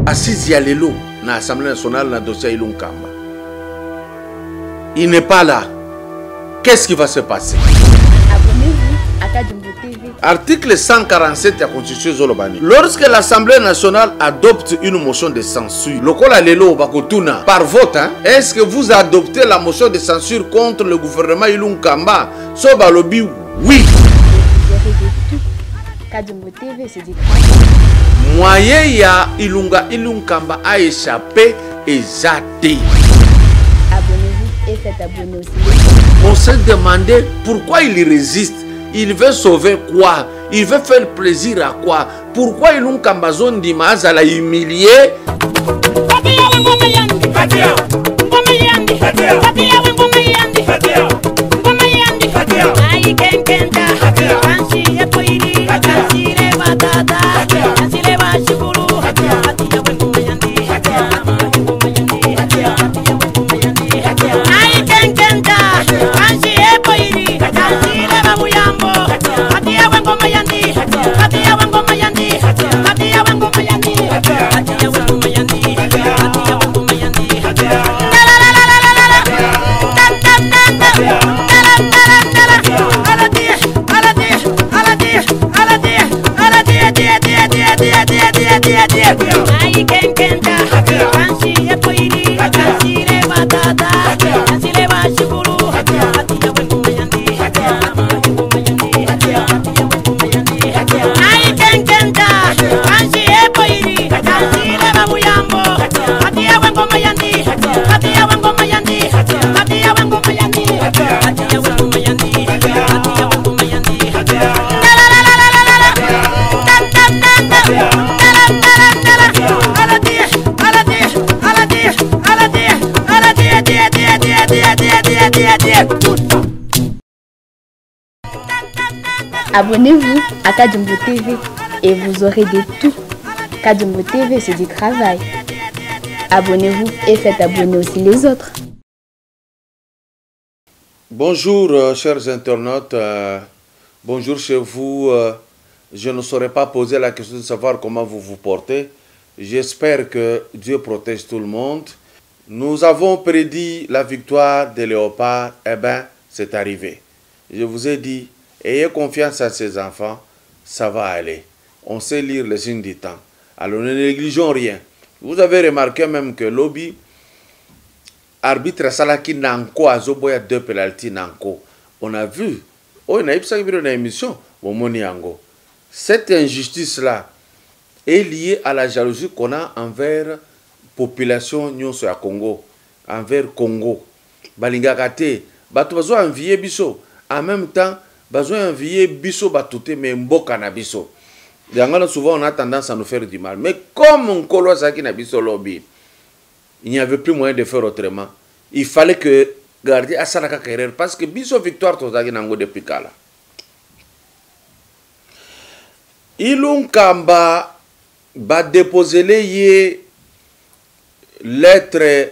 assise ya lelo na Assemblée nationale na dossier Ilunga Nkamba. Il n'est pas là. Qu'est-ce qui va se passer? Abonnez-vous à Kadjumbo TV. Article 147 de la Constitution Zolobani. Lorsque l'Assemblée nationale adopte une motion de censure, lokola lelo bakotuna par vote, est-ce que vous adoptez la motion de censure contre le gouvernement Ilunga Nkamba? So balobi oui. Vous aurez de tout. Kadjumbo TV, c'est du travail. Moyen ya Ilunga Nkamba a échappé et zaté. Abonnez-vous et faites abonner aussi. On s'est demandé pourquoi il résiste. Il veut sauver quoi? Il veut faire plaisir à quoi? Pourquoi Ilunga Nkamba zondi maza la humilier? Abonnez-vous à Kadjumbo TV et vous aurez de tout. Kadjumbo TV, c'est du travail. Abonnez-vous et faites abonner aussi les autres. Bonjour chers internautes, bonjour chez vous. Je ne saurais pas poser la question de savoir comment vous vous portez. J'espère que Dieu protège tout le monde. Nous avons prédit la victoire des léopards, eh bien c'est arrivé. Je vous ai dit, ayez confiance à ces enfants, ça va aller. On sait lire les signes du temps. Alors ne négligeons rien. Vous avez remarqué même que Lobby, arbitre Salaki Nanko, Azoboya 2 pénalty Nanko. On a vu, on a eu une émission, cette injustice-là est liée à la jalousie qu'on a envers la population nyonso ya Congo, envers Congo. Balingakate, batu bazo envier biso. En même temps, besoin envier biso batouté mais mboka na biso. Souvent on a tendance à nous faire du mal. Mais comme on kolo saki na biso lobby, il n'y avait plus moyen de faire autrement. Il fallait que garder à Salaka carrière parce que biso victoire tozaki nango depuis kala. Ilunga Nkamba ba déposer les lettre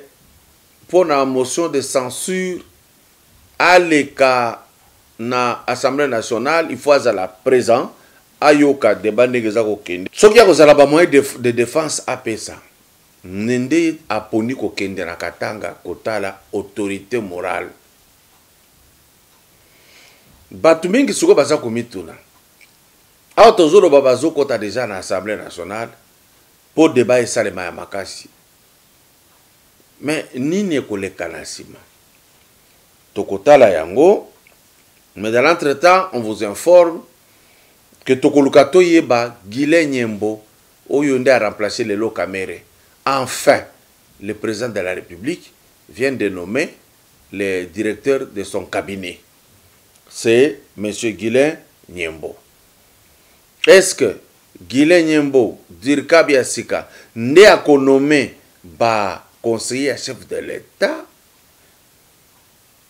pour la motion de censure à l'écart na Assemblée nationale. Il faut à la présent ayoka débat negeza ko kende soki ya kozala ba moyen de défense apesa nende aponi ko kende na katanga kotala autorité morale batu mingi suko baza komituna autozolo babazo kota déjà na Assemblée nationale pour débat et salema ya makasi mais nini ekoleka na sima tokotala yango. Mais dans l'entretemps, on vous informe que Tokolukato Yeba, Guilé Nyembo, Oyonde a remplacé le Lokamere. Enfin, le président de la République vient de nommer le directeur de son cabinet. C'est M. Guilé Nyembo. Est-ce que Guilé Nyembo, Dirkabi Asika, n'est à nommer ba conseiller chef de l'État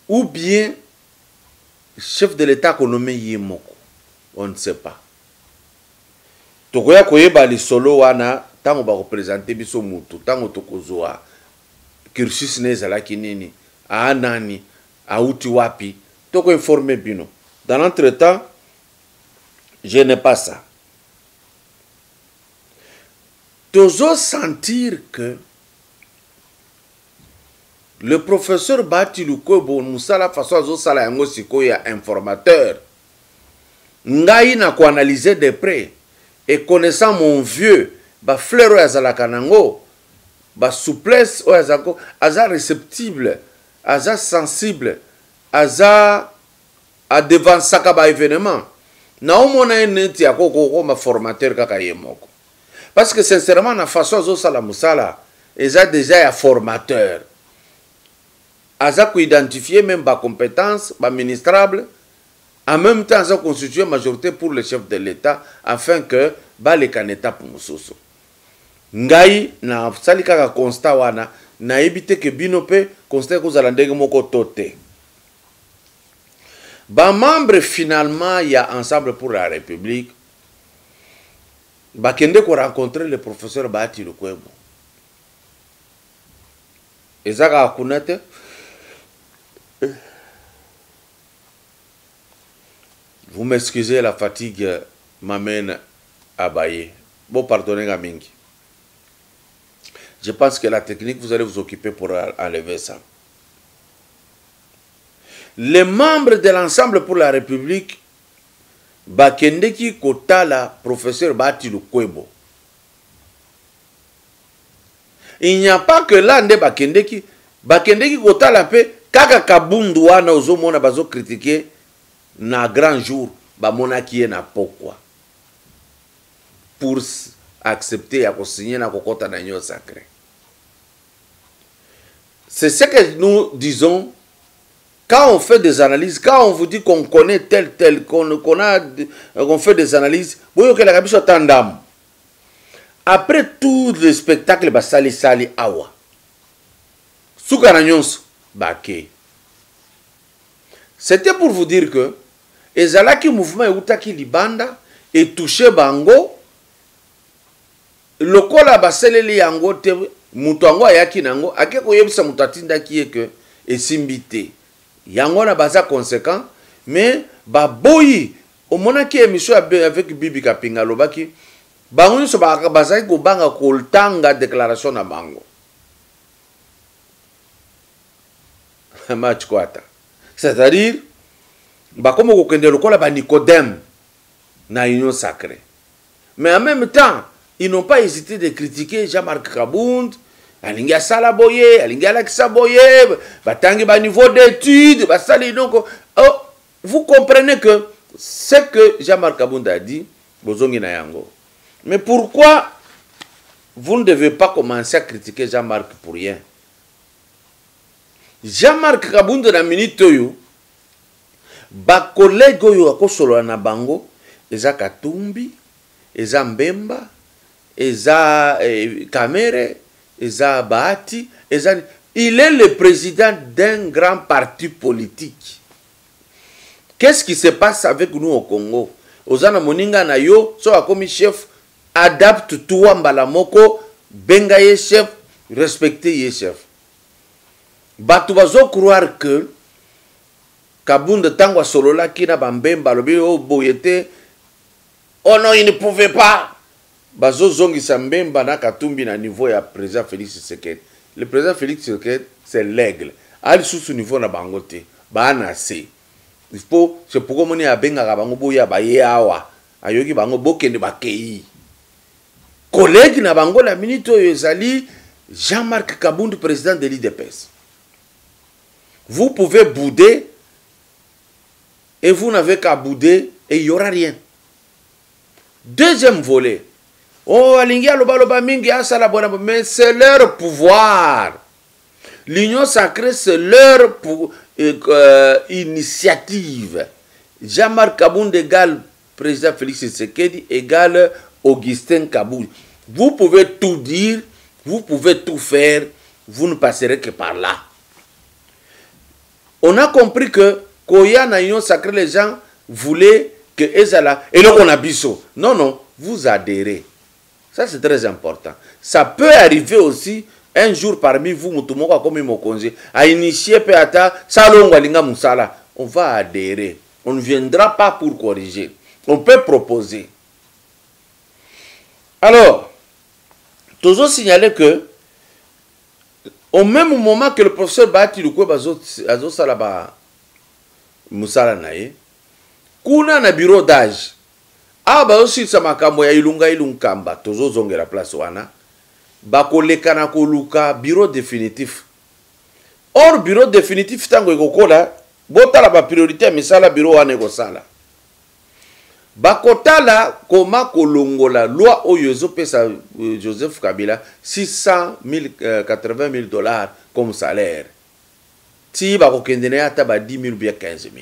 ou bien chef de l'État qu'on nomme Yemoko? On ne sait pas. Tokoya koyeba li solo wana tango ba représenter biso mutu tango tokozwa cursus nezalaki nini a nani a uti wapi toko informer bino. Dans l'entretemps, je n'ai pas ça. Tozo sentir que le professeur Bahati Lukwebo Moussala façon azo sala yango sikoya informateur. Ngai na ko analyser de près et connaissant mon vieux ba fleur yazalaka nango ba souplesse o yazako aza réceptible, aza sensible, aza a devant saka ba événement. Na omona neti akoko ma formateur kaka yemoko. Parce que sincèrement, la façon dont ça la moussala, ils ont déjà un formateur. Ils ont identifié même les compétences, les ministrables. En même temps, ils ont constitué une majorité pour le chef de l'État afin que les candidats pour nous. Ngai, na salika constat wana, na évité que binope constat que vous allez moko tote. Ba membre finalement, il y a Ensemble pour la République. Bakende ko rencontrer le professeur Bahati Lukwebo. Ezaka akunate. Vous m'excusez, la fatigue m'amène à bailler. Bon, pardonnez Gamingi. Je pense que la technique, vous allez vous occuper pour enlever ça. Les membres de l'Ensemble pour la République Bakendeki kotala professeur Bahati Lukwebo. Il n'y a pas que là nde Bakendeki kotala pe kaka kabundu wana ozomona bazo critiquer na grand jour ba monaki na pokwa pour accepter ya ko signer na kokota na nyo sacré. C'est ce que nous disons. Quand on fait des analyses, quand on vous dit qu'on connaît tel, qu'on fait des analyses, vous voyez que la cabiche est en dame. Après tout le spectacle, bah, sali awa. Soukananyons, baké. C'était pour vous dire que, ezalaki mouvement eutaki libanda, et touché bango, lokola baseleli yango te, mutango ayaki nango, ake koyebisa mutatinda kiye que, et simbité. Yango na baza conséquent, mais ba boyi au monaki émission avec Bibi Kapinga lobaki bango so ba baza ko banga ko tanga déclaration na bango. Match kwata. C'est-à-dire ba comme ko kende lokola ba Nicodème na union sacrée. Mais en même temps, ils n'ont pas hésité de critiquer Jean-Marc Kabound. Alinga sala boye, alinga lakisa boye, batangi ba niveau d'études, basali donc vous comprenez que ce que Jean-Marc Kabound a dit, bozongi na yango. Mais pourquoi vous ne devez pas commencer à critiquer Jean-Marc pour rien? Jean-Marc Kabound na minute yo, ba collègue yo akosolo na bango, eza Katumbi, eza Mbemba, eza Kamere, Eza Bahati, il est le président d'un grand parti politique. Qu'est-ce qui se passe avec nous au Congo? Ozana moninga na yo, so akomi chef, adapte toi mbalamoko, benga ye chef, respecte ye chef. Batu bazo croire que Kabound tangwa solola kina bambemba lobi o boyete, oh non, il ne pouvait pas. Bazo zongi Sambemba na Katumbi na niveau ya président Félix Tshisekedi. Le président Félix Tshisekedi, c'est l'aigle. Ali sous ce niveau na bangote. Ba na se. Il faut, c'est pourquoi moni abenga bango boya ba ye awa. Ayoki bango bokende ba kei. Collègue na bango la minute ezali Jean-Marc Kabound, président de l'IDPS. Vous pouvez bouder et vous n'avez qu'à bouder et il n'y aura rien. Deuxième volet. Oh, mais c'est leur pouvoir. L'union sacrée, c'est leur initiative. Jean-Marc Kabound égale président Félix Tshisekedi égale Augustin Kabound. Vous pouvez tout dire, vous pouvez tout faire, vous ne passerez que par là. On a compris que Koya na union sacrée, les gens voulaient que Ezala et donc on a biso. Non, non, vous adhérez. Ça, c'est très important. Ça peut arriver aussi, un jour parmi vous, Moutumoka comme Mokonzi, à initier Peata, Salonga Linga Moussala. On va adhérer. On ne viendra pas pour corriger. On peut proposer. Alors, toujours signaler que au même moment que le professeur Bahati Lukwebo azosala ba musala na ye, kuna na bureau d'âge bazosilisa makambo ya ilunkamba tozozongela place wana bakoleka na koluka bureau définitif. Or bureau définitif tango ekokola botala ba priorité ya misala bureau wana ekosala bakotala koma kolongola loi oyo ezopesa Joseph Kabila 80 000 dollars comme salaire ti bakokendene ata ba 10 000 ou bien 15 000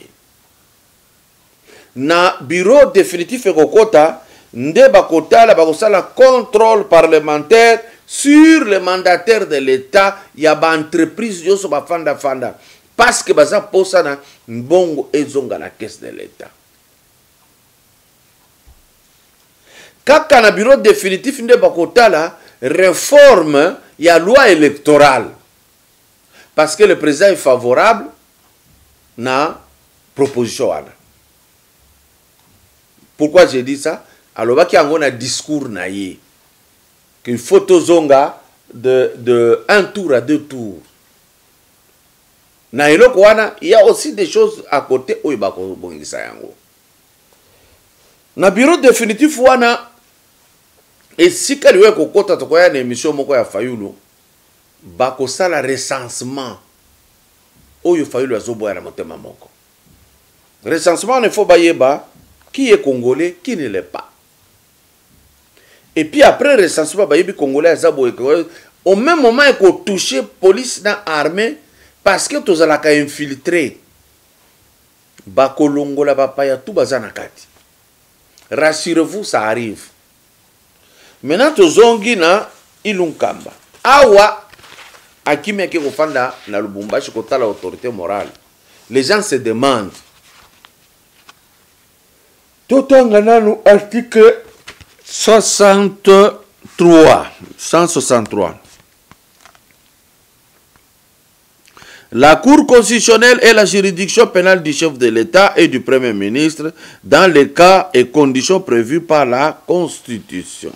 na bureau définitif ekokota nde bakotala bakosala contrôle parlementaire sur le mandataire de l'État ya ba entreprise yoso bafanda fanda parce que baza posa na mbongo ezonga na caisse de l'État. Kaka na bureau définitif nde bakotala réforme ya loi électorale parce que le président est favorable na proposition wana. Pourquoi j'ai dit ça? Alors baki yango na discours na ye qu'il faut tozonga de un tour à deux tours. Na eloko wana, il y a aussi des choses à côté oyo bako bongisa yango. Na bureau définitif wana esika liwe kokota tokoya na émission moko ya Fayulu bako sala recensement oyo Fayulu azoboya na motema moko. Recensement ne faut bayeba qui est congolais, qui ne l'est pas. Et puis après recensement bayebi congolais azaboye au même moment il faut toucher police na armée parce que tozalaka infiltré bakolongola bapaya tout bazana kati. Rassurez-vous, ça arrive. Maintenant tozongi na ilunkamba awa akimi ke kofanda na Lubumbashi kotala autorité morale. Les gens se demandent totanga nanu article 163. La Cour constitutionnelle est la juridiction pénale du chef de l'État et du Premier ministre dans les cas et conditions prévus par la Constitution.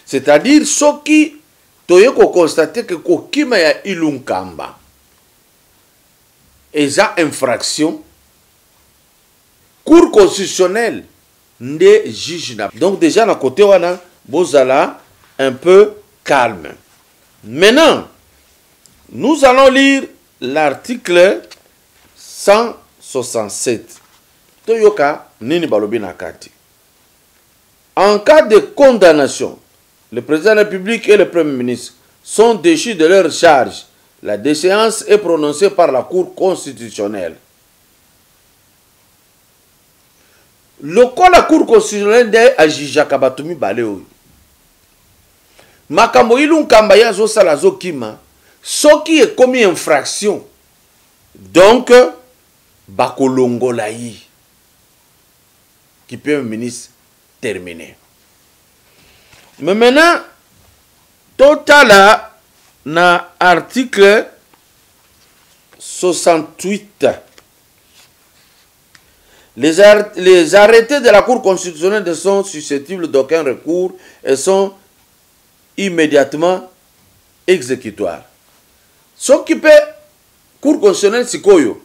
C'est-à-dire, ceux qui ont constaté que kokima ya ilunkamba et ça infraction, Cour constitutionnelle ne juge pas. Donc déjà, à côté, on a bozala un peu calme. Maintenant, nous allons lire l'article 167. Toyoka nini balobi na kati. En cas de condamnation, le président de la République et le Premier ministre sont déchus de leur charge. La déchéance est prononcée par la Cour constitutionnelle. La Cour constitutionnelle de ajijaka batumi baleo. Makambo ilunkamba ya zo sala zo kima, soki est commis infraction. Donc bakolongola yi. Qui peut un ministre terminer. Mais maintenant, total na article 68. Les arrêtés de la Cour constitutionnelle ne sont susceptibles d'aucun recours et sont immédiatement exécutoires. Ce qui peut Cour constitutionnelle sikoyo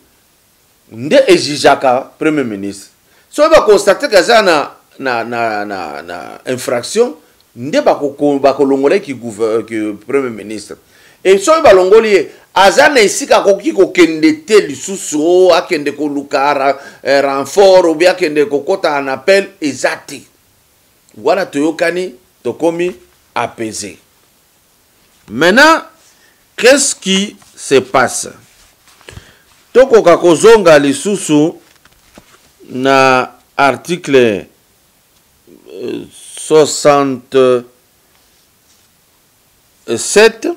nde ejijaka Premier ministre. Si on va constater que ça na infraction, nde bakolongole ki Premier ministre. Et si on va longoli azana isika koki kokende te lisusu akende kolukara renfort ou bien akende kokota en appel ezati. Voilà toyokani tokomi apaisé. Maintenant, qu'est-ce qui se passe? Tokoka kozonga lisusu na article 67.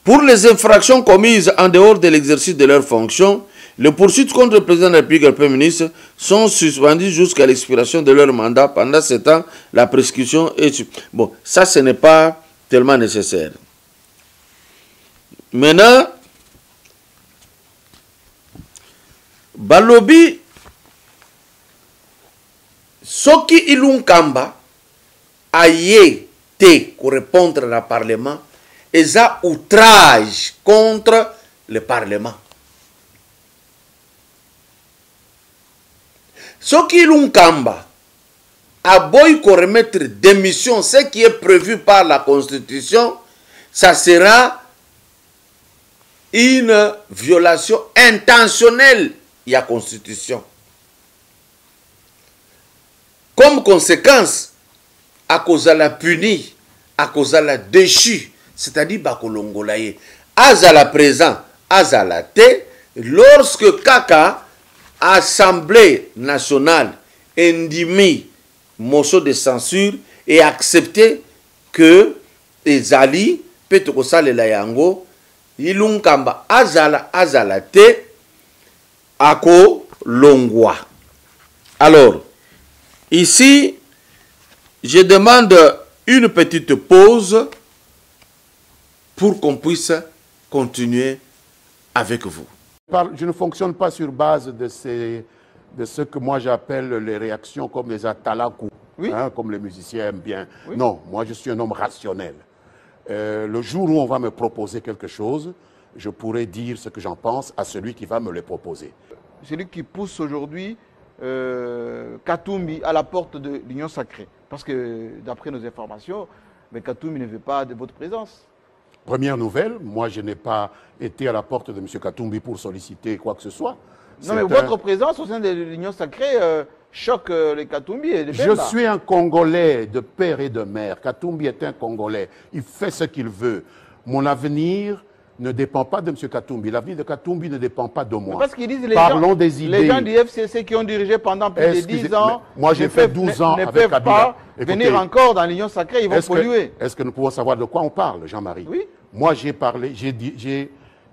Pour les infractions commises en dehors de l'exercice de leurs fonctions, les poursuites contre le président de la République et le Premier ministre sont suspendues jusqu'à l'expiration de leur mandat. Pendant ce temps, la prescription est... Bon, ça, ce n'est pas tellement nécessaire. Maintenant, Balobi, Soki Ilunkamba, aye te pour répondre dans le Parlement, et ça outrage contre le Parlement. Ce qui l'unkamba a beau qu'on remettre démission, ce qui est prévu par la Constitution, ça sera une violation intentionnelle de la Constitution. Comme conséquence, à cause de la puni, à cause de la déchu, c'est-à-dire bakolongolaye, azala présent, azala te, lorsque Kaka, Assemblée nationale, indimi motion de censure et accepté que ezali peut kosalela yango ilunkamba azala te ako longwa. Alors ici je demande une petite pause pour qu'on puisse continuer avec vous. Je ne fonctionne pas sur base de ce que moi j'appelle les réactions comme les atalakou, oui. Hein, comme les musiciens aiment bien. Oui. Non, moi je suis un homme rationnel. Le jour où on va me proposer quelque chose, je pourrai dire ce que j'en pense à celui qui va me le proposer. Celui qui pousse aujourd'hui Katumbi à la porte de l'Union sacrée. Parce que d'après nos informations, mais Katumbi ne veut pas de votre présence. Première nouvelle, moi je n'ai pas été à la porte de M. Katumbi pour solliciter quoi que ce soit. Non mais votre présence au sein de l'Union sacrée choque les Katumbi et les Bemba. Je suis un Congolais de père et de mère. Katumbi est un Congolais. Il fait ce qu'il veut. Mon avenir ne dépend pas de M. Katumbi. L'avenir de Katumbi ne dépend pas de moi. Mais parce qu'ils disent Parlons des idées. Les gens du FCC qui ont dirigé pendant plus de 10 ans, moi j'ai fait 12 ans avec Kabila. Pas venir encore dans l'Union sacrée, ils vont polluer. Est-ce que nous pouvons savoir de quoi on parle, Jean-Marie? Oui. Moi j'ai parlé,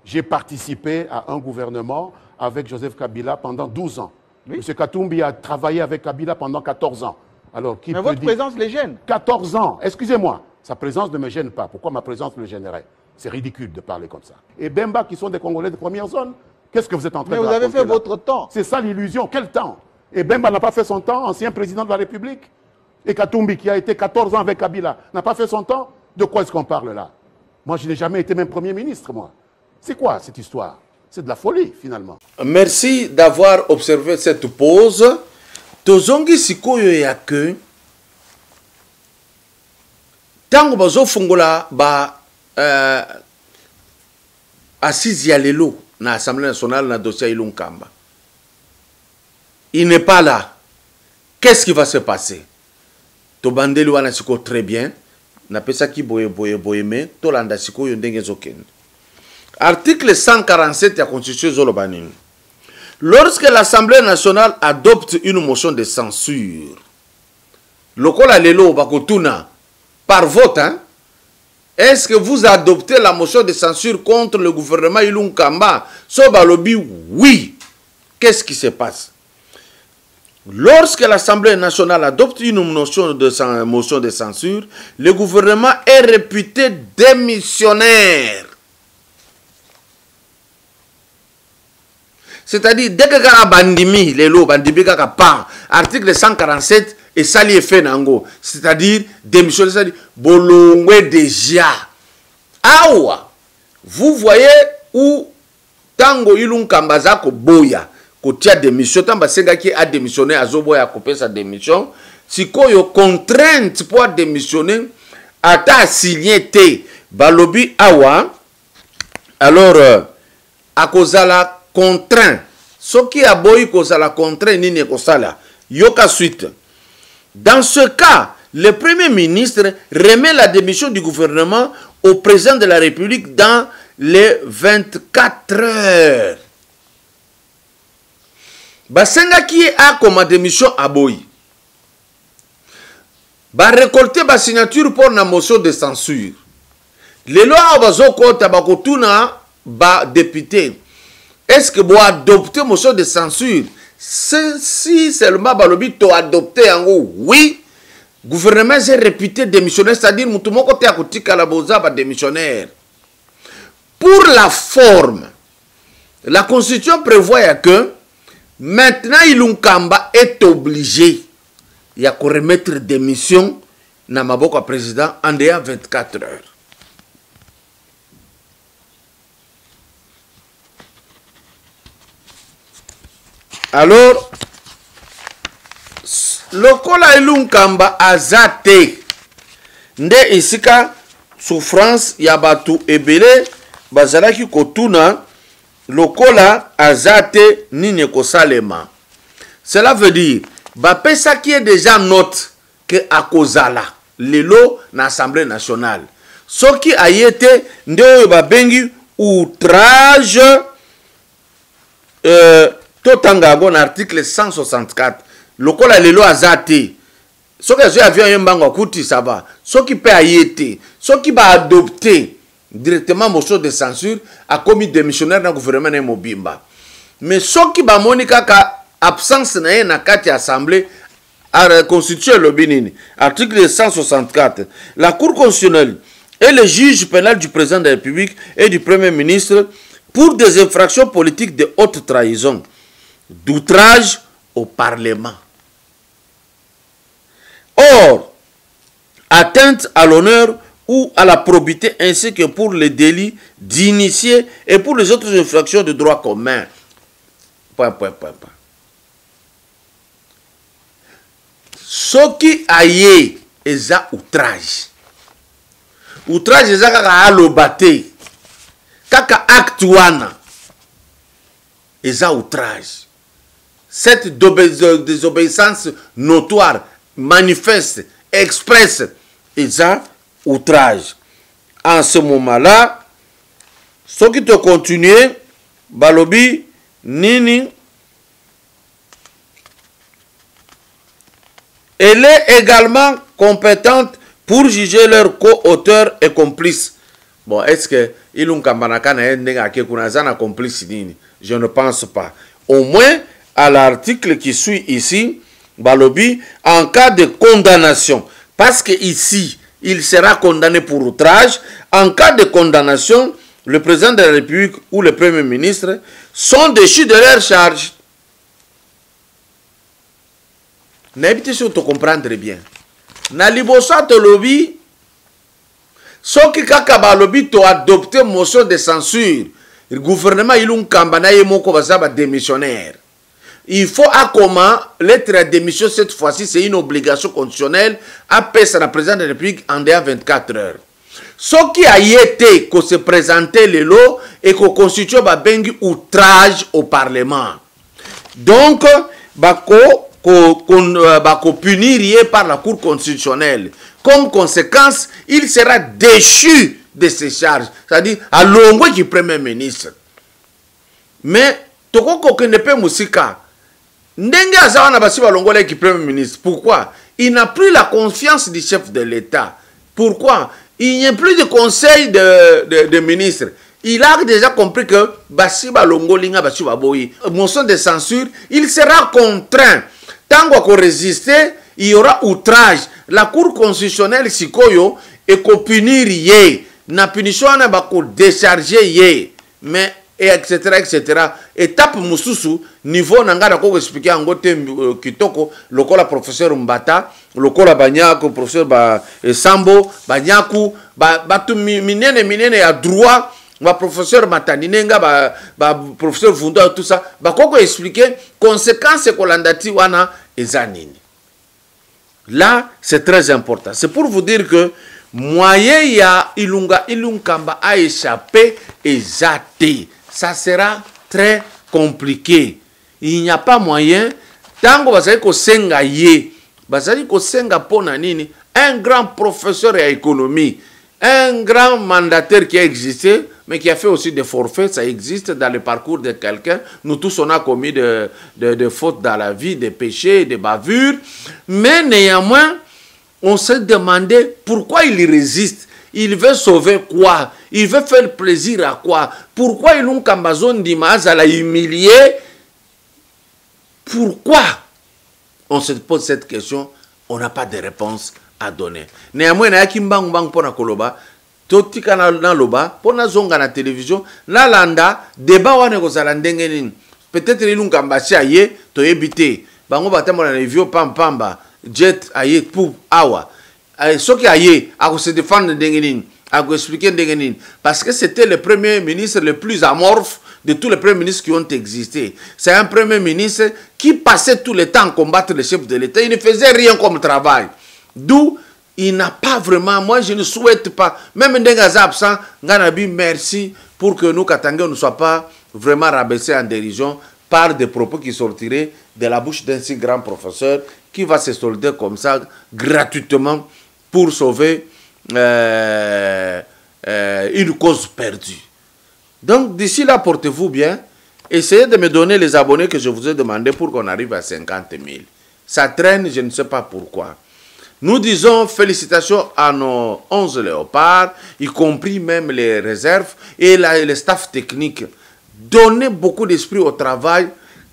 j'ai participé à un gouvernement avec Joseph Kabila pendant 12 ans. Oui. M. Katumbi a travaillé avec Kabila pendant 14 ans. Alors, qui mais votre présence les gêne. 14 ans, excusez-moi. Sa présence ne me gêne pas. Pourquoi ma présence le gênerait? C'est ridicule de parler comme ça. Et Bemba, qui sont des Congolais de première zone, qu'est-ce que vous êtes en train de raconter? Mais vous avez fait votre temps. C'est ça l'illusion. Quel temps? Et Bemba n'a pas fait son temps, ancien président de la République. Et Katumbi, qui a été 14 ans avec Kabila, n'a pas fait son temps. De quoi est-ce qu'on parle là? Moi, je n'ai jamais été même Premier ministre, moi. C'est quoi cette histoire? C'est de la folie, finalement. Merci d'avoir observé cette pause. Tozongi sikoyo ya que tango bazo fungola ba assise ya lelo na Assemblée nationale na dossier Ilunkamba. Il n'est pas là. Qu'est-ce qui va se passer? Tobandeli wana siko très bien. Na pesa ki boye me tolanda siko yo ndenge zokende. Article 147 de la Constitution Zolobaning. Lorsque l'Assemblée nationale adopte une motion de censure, lokola lelo bakotuna par vote, hein, est-ce que vous adoptez la motion de censure contre le gouvernement Ilunkamba? Sobalobi, oui. Qu'est-ce qui se passe? Lorsque l'Assemblée nationale adopte une motion de censure, le gouvernement est réputé démissionnaire. C'est-à-dire, dès que Gara Bandimi, les lots, Bandimi Kaka part, article 147 et Sali fait Nango, c'est-à-dire, démissionner, c'est-à-dire, Bolongwe déjà. Awa, vous voyez où Tango Ilunkamba Zako Boya, Kotia démission, Tamba Senga qui a démissionné, Azoboya a coupé sa démission, si koyo contrainte pour démissionner, Ata signé T, Balobi Awa, alors, à cause de la contraint. Ce qui a boy cause la contraint ni ne kosala. Yoka suite. Dans ce cas, le Premier ministre remet la démission du gouvernement au président de la République dans les 24 heures. Basenga qui a comme démission à boy. Ba récolter ba signature pour la motion de censure. Les lois bazoko tabakotuna ba député. Est-ce que vous adoptez une motion de censure? Si seulement Balobi to adopté en haut, oui. Le gouvernement est réputé démissionnaire, c'est-à-dire que tout le monde est démissionnaire. Pour la forme, la Constitution prévoit que maintenant Ilunkamba est obligé de remettre démission na maboko président en dehors 24 heures. Alors, lokola Ilunkamba azate nde isika souffrance ya batu ebele bazalaki kotuna lokola azate nini kosalema. Cela veut dire bapesa qui est déjà note que akozala lelo na Assemblée nationale. Soki ayete nde oyo babengi outrage totangago na article 164 lokola lelo azate soki azo avion yembango akuti ça va soki pe ayete soki ba adopter directement motion de censure a commis démissionnaire na gouvernement na mobimba mais soki ba moni kaka absence na ye na kati assemblée à constituer le binini article 164 la cour constitutionnelle et le juge pénal du président de la République et du premier ministre pour des infractions politiques de haute trahison d'outrage au Parlement. Or, atteinte à l'honneur ou à la probité ainsi que pour les délits d'initiés et pour les autres infractions de droit commun. Soki aye eza outrage. Outrage eza kaka alobate. Kaka acte wana. Eza outrage. Cette désobéissance notoire, manifeste, expresse, eza outrage. En ce moment-là, ce qui te continue, balobi, nini, elle est également compétente pour juger leurs co-auteurs et complices. Bon, est-ce que Ilunkamba na complice nini? Je ne pense pas. Au moins, à l'article qui suit ici, balobi, en cas de condamnation, parce que ici, il sera condamné pour outrage, en cas de condamnation, le président de la République ou le premier ministre sont déchus de leur charge. N'habitez sur te comprendre bien. Na libosa te lobby, soki kaka balobi to adopter motion de censure, le gouvernement Ilunkamba na yemoko bazaba démissionnaire. Il faut à comment lettre de démission cette fois-ci, c'est une obligation constitutionnelle à passer à la présidente de la République en dehors 24 heures. Ce qui a été qu'on se présentait le lot et qu'on constitue un outrage au Parlement. Donc, qu'on punir par la Cour constitutionnelle. Comme conséquence, il sera déchu de ses charges. C'est-à-dire, à l'ongwe qui est Premier ministre. Mais, toko ne peut musika. Ndenge azawana basi balongole qui Premier ministre. Pourquoi? Il n'a plus la confiance du chef de l'État. Pourquoi? Il n'y a plus de conseil de ministre. Il a déjà compris que basi balongolinga basi baboyi. Motion de censure, il sera contraint. Tant qu'on résister, il y aura outrage. La Cour constitutionnelle sikoyo et qu'on punir yé. Na punition na bako décharger yé. Mais etc. Étape mususu niveau nangara ko expliquer angote kitoko lokola professeur Mbata lokola banyako professeur ba Sambo banyaku batu minene ya droit ba professeur Mataninenga ba professeur Vunda tout ça ba koko expliquer conséquences kolandati wana ezanini. Là c'est très important. C'est pour vous dire que moyen ya Ilunkamba a échappé ezate. Ça sera très compliqué. Il n'y a pas moyen. Tango bazali ko senga ye, bazali ko senga pona nini, un grand professeur à économie, un grand mandataire qui a existé, mais qui a fait aussi des forfaits, ça existe dans le parcours de quelqu'un. Nous tous on a commis des fautes dans la vie, des péchés, des bavures, mais néanmoins, on s'est demandé pourquoi il résiste. Il veut sauver quoi? Il veut faire plaisir à quoi? Pourquoi Ilunkamba Zondima l'a humilié? Pourquoi? On se pose cette question, on n'a pas de réponse à donner. Néanmoins, il y a qui mbang mbang pona koloba, totika na loba, pona zonga na télévision, la landa, débat wane ko zalandenge nini. Peut-être Ilunkamba si aye, to ebité. Bango batamo na review pam pamba, jet aye pou awa. Ce qui a eu à se défendre à expliquer parce que c'était le premier ministre le plus amorphe de tous les premiers ministres qui ont existé. C'est un premier ministre qui passait tout le temps à combattre le chef de l'État. Il ne faisait rien comme travail. D'où il n'a pas vraiment, moi je ne souhaite pas, même Ndengaza absent, Nganabi, merci pour que nous, Katanga, ne soient pas vraiment rabaissés en dérision par des propos qui sortiraient de la bouche d'un si grand professeur qui va se solder comme ça gratuitement pour sauver une cause perdue. Donc d'ici là, portez-vous bien. Essayez de me donner les abonnés que je vous ai demandé pour qu'on arrive à 50 000. Ça traîne, je ne sais pas pourquoi. Nous disons félicitations à nos 11 léopards, y compris même les réserves et les staffs techniques. Donnez beaucoup d'esprit au travail,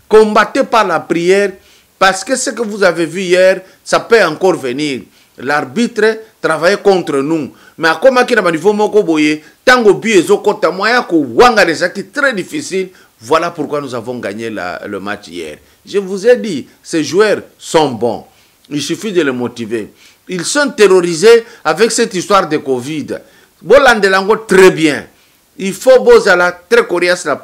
combattez par la prière, parce que ce que vous avez vu hier, ça peut encore venir. L'arbitre travaillait contre nous. Mais à comment qu'il y a un niveau mokoboye, tango biezo kota moya ko wanga les actes très difficiles. Voilà pourquoi nous avons gagné le match hier. Je vous ai dit, ces joueurs sont bons. Il suffit de les motiver. Ils sont terrorisés avec cette histoire de Covid. Bolandelango très bien. Il faut bozala très coriace la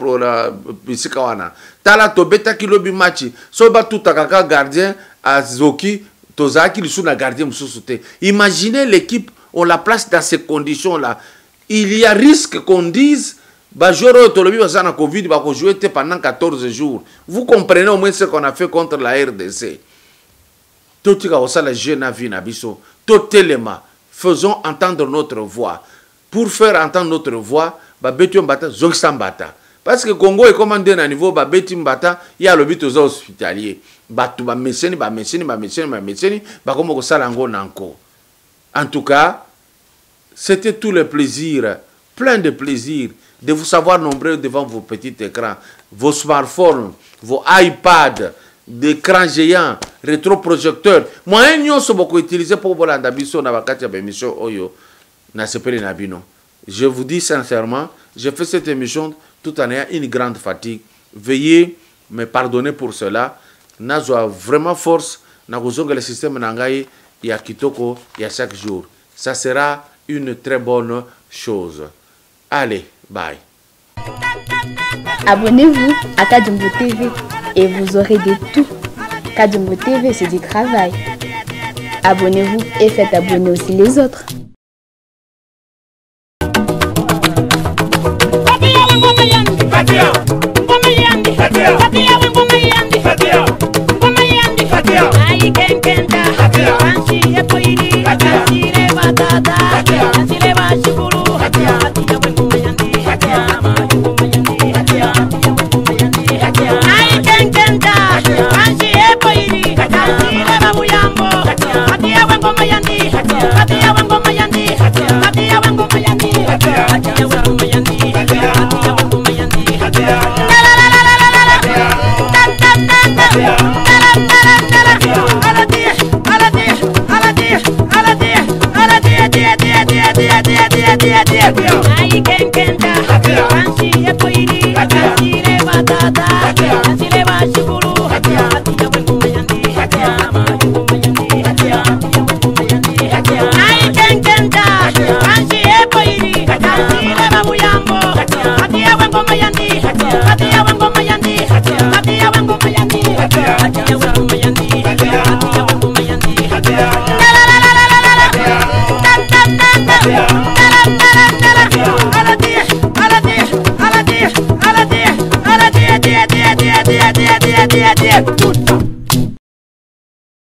pisikawana. Tala tobeta kilobi match. Soba tout takaka gardien à Zoki tozaki li sous la gardien msusute. Imaginez l'équipe, on la place dans ces conditions là. Il y a risque qu'on dise bah joueur tolobi bazana Covid va jouer pendant 14 jours. Vous comprenez au moins ce qu'on a fait contre la RDC. Faisons entendre notre voix. Pour faire entendre notre voix, parce que Congo est commandé à niveau il y a le but aux hospitaliers. En tout cas, c'était tout le plaisir, plein de plaisir de vous savoir nombreux devant vos petits écrans, vos smartphones, vos iPads, d'écrans géants, rétroprojecteurs. Moi, nous sommes beaucoup utilisés pour voir l'andabiso na bakati ya émission oyo na sepeli na bino. Je vous dis sincèrement, j'ai fait cette émission tout en ayant une grande fatigue. Veuillez me pardonner pour cela. Nazo vraiment force na kuzonga le système nangai ya kitoko ya chaque jour. Ça sera une très bonne chose. Allez, bye. Abonnez-vous à Kadjumbo TV et vous aurez de tout. Kadjumbo TV, c'est du travail. Abonnez-vous et faites abonner aussi les autres. Ngoma yandi,